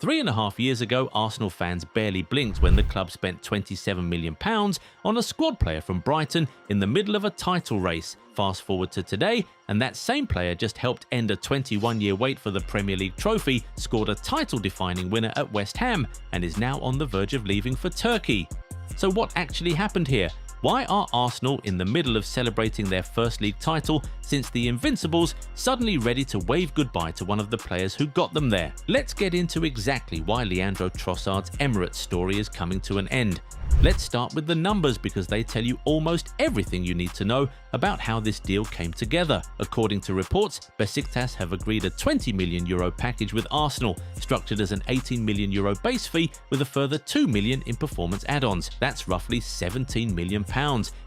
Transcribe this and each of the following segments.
3.5 years ago, Arsenal fans barely blinked when the club spent £27 million on a squad player from Brighton in the middle of a title race. Fast forward to today, and that same player just helped end a 21-year wait for the Premier League trophy, scored a title-defining winner at West Ham, and is now on the verge of leaving for Turkey. So what actually happened here? Why are Arsenal, in the middle of celebrating their first league title since the Invincibles, suddenly ready to wave goodbye to one of the players who got them there? Let's get into exactly why Leandro Trossard's Emirates story is coming to an end. Let's start with the numbers because they tell you almost everything you need to know about how this deal came together. According to reports, Besiktas have agreed a €20 million package with Arsenal, structured as an €18 million base fee with a further $2 million in performance add-ons. That's roughly £17 million,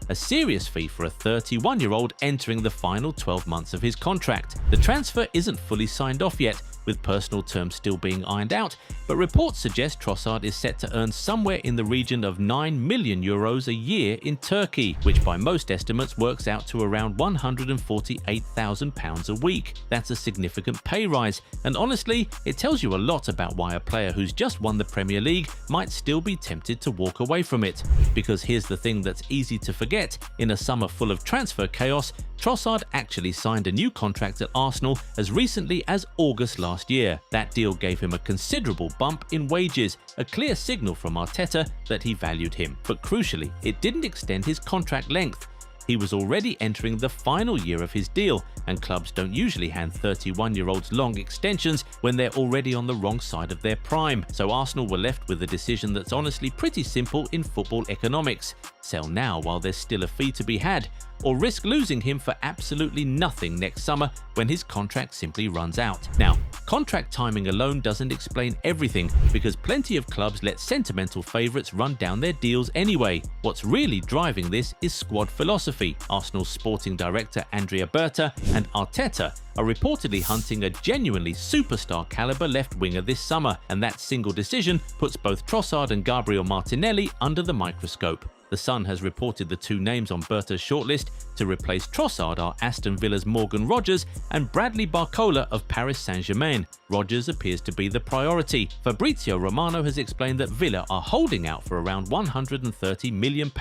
a serious fee for a 31-year-old entering the final 12 months of his contract. The transfer isn't fully signed off yet, with personal terms still being ironed out, but reports suggest Trossard is set to earn somewhere in the region of €9 million a year in Turkey, which by most estimates works out to around £148,000 a week. That's a significant pay rise, and honestly, it tells you a lot about why a player who's just won the Premier League might still be tempted to walk away from it. Because here's the thing that's easy to forget: in a summer full of transfer chaos, Trossard actually signed a new contract at Arsenal as recently as August last year. That deal gave him a considerable bump in wages, a clear signal from Arteta that he valued him. But crucially, it didn't extend his contract length. He was already entering the final year of his deal, and clubs don't usually hand 31-year-olds long extensions when they're already on the wrong side of their prime. So Arsenal were left with a decision that's honestly pretty simple in football economics: sell now while there's still a fee to be had, or risk losing him for absolutely nothing next summer when his contract simply runs out. Now, contract timing alone doesn't explain everything, because plenty of clubs let sentimental favourites run down their deals anyway. What's really driving this is squad philosophy. Arsenal's sporting director Andrea Berta and Arteta are reportedly hunting a genuinely superstar caliber left winger this summer, and that single decision puts both Trossard and Gabriel Martinelli under the microscope. The Sun has reported the two names on Berta's shortlist to replace Trossard are Aston Villa's Morgan Rogers and Bradley Barcola of Paris Saint-Germain. Rogers appears to be the priority. Fabrizio Romano has explained that Villa are holding out for around £130 million,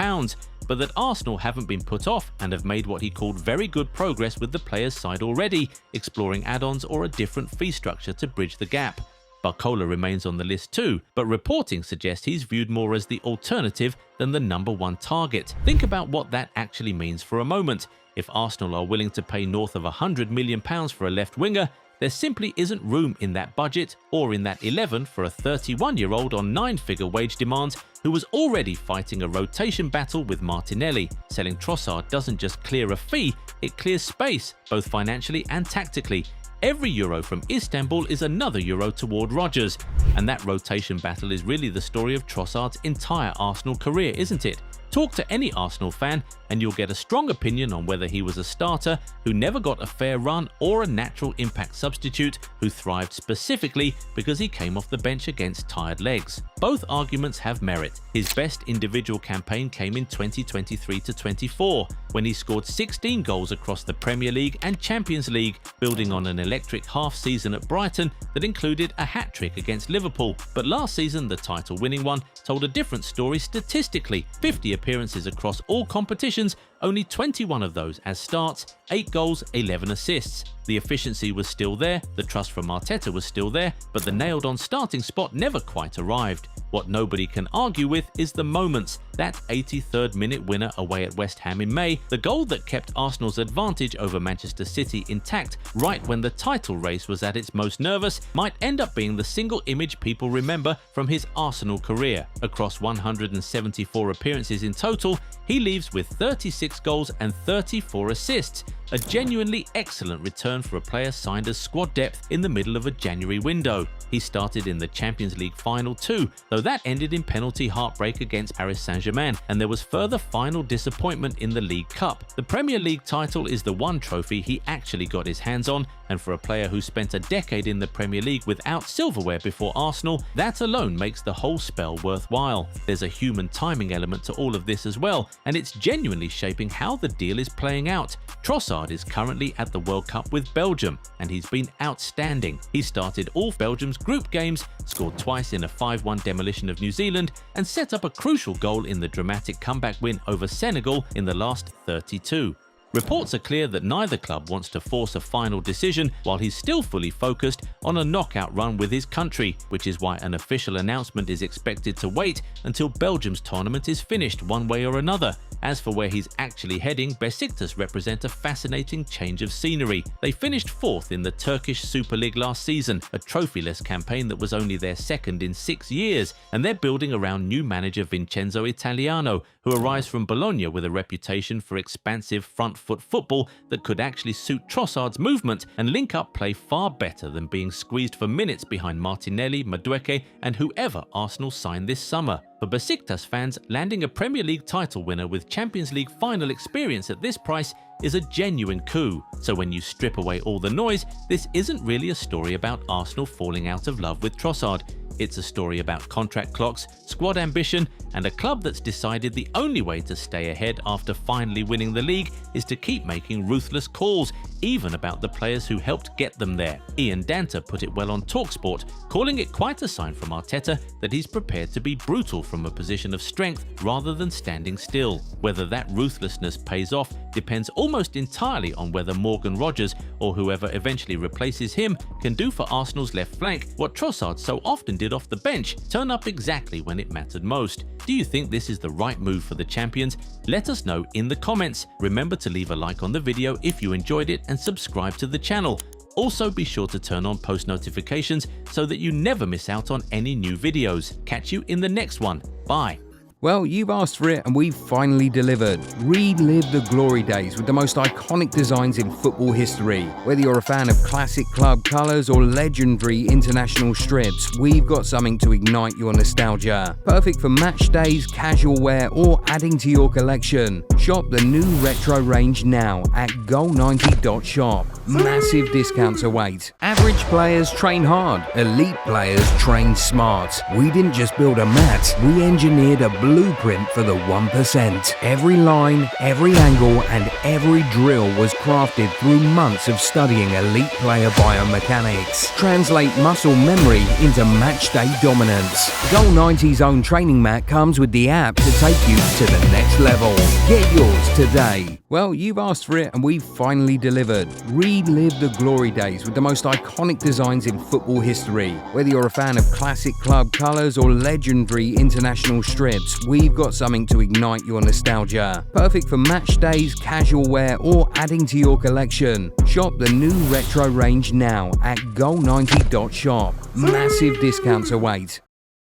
but that Arsenal haven't been put off and have made what he called very good progress with the player's side already, exploring add-ons or a different fee structure to bridge the gap. Barcola remains on the list too, but reporting suggests he's viewed more as the alternative than the #1 target. Think about what that actually means for a moment. If Arsenal are willing to pay north of £100 million for a left winger, there simply isn't room in that budget or in that 11 for a 31-year-old on 9-figure wage demands who was already fighting a rotation battle with Martinelli. Selling Trossard doesn't just clear a fee, it clears space, both financially and tactically. Every euro from Istanbul is another euro toward Rogers, and that rotation battle is really the story of Trossard's entire Arsenal career, isn't it? Talk to any Arsenal fan and you'll get a strong opinion on whether he was a starter who never got a fair run or a natural impact substitute who thrived specifically because he came off the bench against tired legs. Both arguments have merit. His best individual campaign came in 2023-24, when he scored 16 goals across the Premier League and Champions League, building on an electric half-season at Brighton that included a hat-trick against Liverpool. But last season, the title-winning one told a different story statistically: 50 appearances across all competitions, only 21 of those as starts, 8 goals, 11 assists. The efficiency was still there, the trust from Arteta was still there, but the nailed-on starting spot never quite arrived. What nobody can argue with is the moments. That 83rd minute winner away at West Ham in May, the goal that kept Arsenal's advantage over Manchester City intact right when the title race was at its most nervous, might end up being the single image people remember from his Arsenal career. Across 174 appearances in total, he leaves with 36 goals and 34 assists, a genuinely excellent return for a player signed as squad depth in the middle of a January window. He started in the Champions League final too, though that ended in penalty heartbreak against Paris Saint-Germain, and there was further final disappointment in the League Cup. The Premier League title is the one trophy he actually got his hands on, and for a player who spent a decade in the Premier League without silverware before Arsenal, that alone makes the whole spell worthwhile. There's a human timing element to all of this as well, and it's genuinely shaping how the deal is playing out. Trossard is currently at the World Cup with Belgium, and he's been outstanding. He started all Belgium's group games, scored twice in a 5-1 demolition of New Zealand, and set up a crucial goal in the dramatic comeback win over Senegal in the last 32. Reports are clear that neither club wants to force a final decision while he's still fully focused on a knockout run with his country, which is why an official announcement is expected to wait until Belgium's tournament is finished one way or another. As for where he's actually heading, Besiktas represent a fascinating change of scenery. They finished 4th in the Turkish Super League last season, a trophyless campaign that was only their 2nd in 6 years, and they're building around new manager Vincenzo Italiano, who arrives from Bologna with a reputation for expansive front foot football that could actually suit Trossard's movement and link up play far better than being squeezed for minutes behind Martinelli, Madueke and whoever Arsenal signed this summer. For Besiktas fans, landing a Premier League title winner with Champions League final experience at this price is a genuine coup. So when you strip away all the noise, this isn't really a story about Arsenal falling out of love with Trossard. It's a story about contract clocks, squad ambition, and a club that's decided the only way to stay ahead after finally winning the league is to keep making ruthless calls, even about the players who helped get them there. Ian Danta put it well on TalkSport, calling it quite a sign from Arteta that he's prepared to be brutal from a position of strength rather than standing still. Whether that ruthlessness pays off depends almost entirely on whether Morgan Rogers, or whoever eventually replaces him, can do for Arsenal's left flank what Trossard so often did off the bench, turn up exactly when it mattered most. Do you think this is the right move for the champions? Let us know in the comments. Remember to leave a like on the video if you enjoyed it and subscribe to the channel. Also be sure to turn on post notifications so that you never miss out on any new videos. Catch you in the next one. Bye. Well, you've asked for it and we've finally delivered. Relive the glory days with the most iconic designs in football history. Whether you're a fan of classic club colours or legendary international strips, we've got something to ignite your nostalgia. Perfect for match days, casual wear or adding to your collection. Shop the new retro range now at goal90.shop. Massive discounts await. Average players train hard, elite players train smart. We didn't just build a mat, we engineered a blueprint for the 1%. Every line, every angle and every drill was crafted through months of studying elite player biomechanics. Translate muscle memory into matchday dominance. Goal90's own training mat comes with the app to take you to the next level. Get yours today. Well, you've asked for it and we've finally delivered. Relive the glory days with the most iconic designs in football history. Whether you're a fan of classic club colours or legendary international strips, we've got something to ignite your nostalgia. Perfect for match days, casual wear or adding to your collection. Shop the new retro range now at goal90.shop. Massive discounts await.